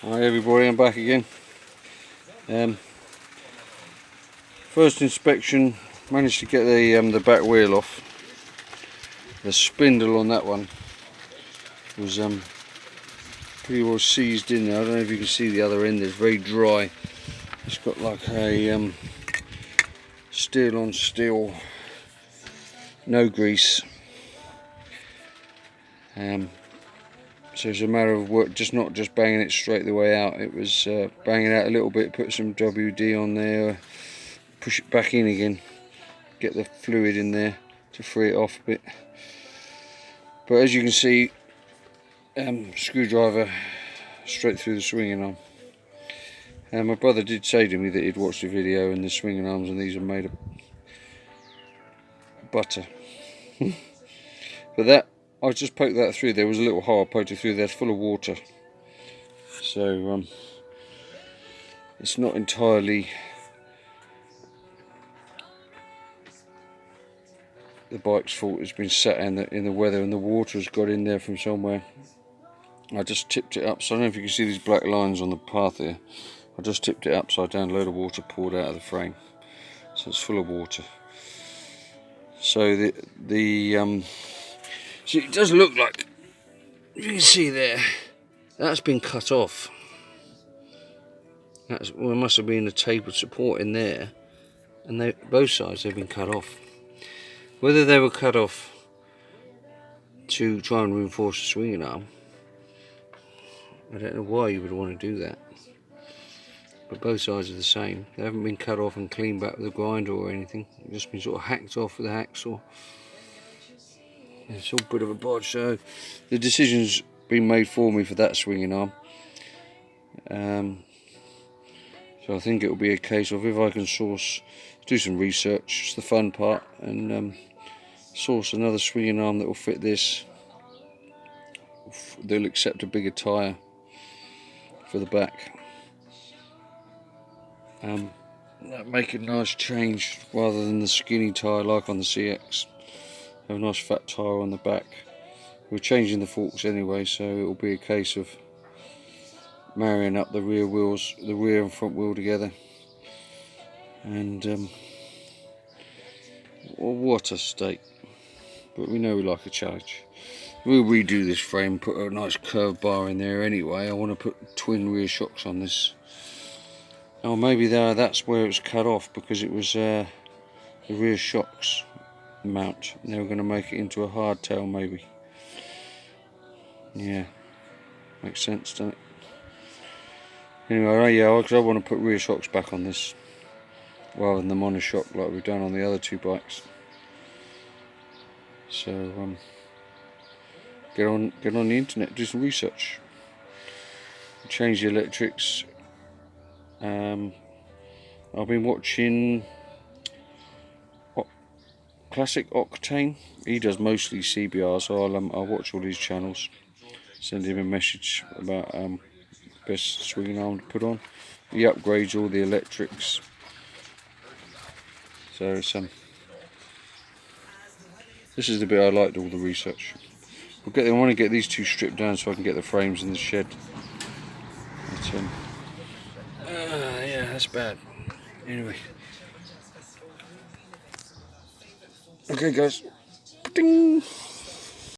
Hi everybody, I'm back again. First inspection, managed to get the back wheel off. The spindle on that one was pretty well seized in there. I don't know if you can see the other end. It's very dry. It's got like a steel on steel, no grease. So it's a matter of work, not just banging it straight the way out. It was banging out a little bit, put some WD on there, push it back in again, get the fluid in there to free it off a bit. But as you can see, screwdriver straight through the swinging arm. And my brother did say to me that he'd watched the video and the swinging arms and these are made of butter. But that, I just poked that through. There was a little hole, I poked it through there, it's full of water. So it's not entirely the bike's fault. It's been sat in the weather and the water has got in there from somewhere. I just tipped it up, so I don't know if you can see these black lines on the path here. I just tipped it upside down, a load of water poured out of the frame, so it's full of water. So see, it does look like, if you can see there, that's been cut off. Well, there must have been a tapered support in there, and both sides they've been cut off. Whether they were cut off to try and reinforce the swinging arm, I don't know why you would want to do that. But both sides are the same. They haven't been cut off and cleaned back with a grinder or anything. They've just been sort of hacked off with a hacksaw. It's all a bit of a bodge, so the decision's been made for me for that swinging arm. So I think it will be a case of, if I can do some research, it's the fun part, and source another swinging arm that will fit this. They'll accept a bigger tyre for the back. That make a nice change rather than the skinny tyre like on the CX. Have a nice fat tyre on the back. We're changing the forks anyway, so it will be a case of marrying up the rear wheels, the rear and front wheel together. And what a state! But we know we like a challenge. We'll redo this frame, put a nice curved bar in there anyway. I want to put twin rear shocks on this. Oh, maybe that's where it was cut off, because it was the rear shocks mount. And they were going to make it into a hardtail, maybe. Yeah, makes sense, doesn't it? Anyway, yeah, because I want to put rear shocks back on this, rather than the monoshock like we've done on the other two bikes. So get on the internet, do some research, change the electrics. I've been watching Classic Octane. He does mostly CBR, so I'll watch all his channels, send him a message about best swinging arm to put on. He upgrades all the electrics, so this is the bit I liked, all the research. I want to get these two stripped down so I can get the frames in the shed. But, yeah, that's bad. Anyway. Okay guys. Ding.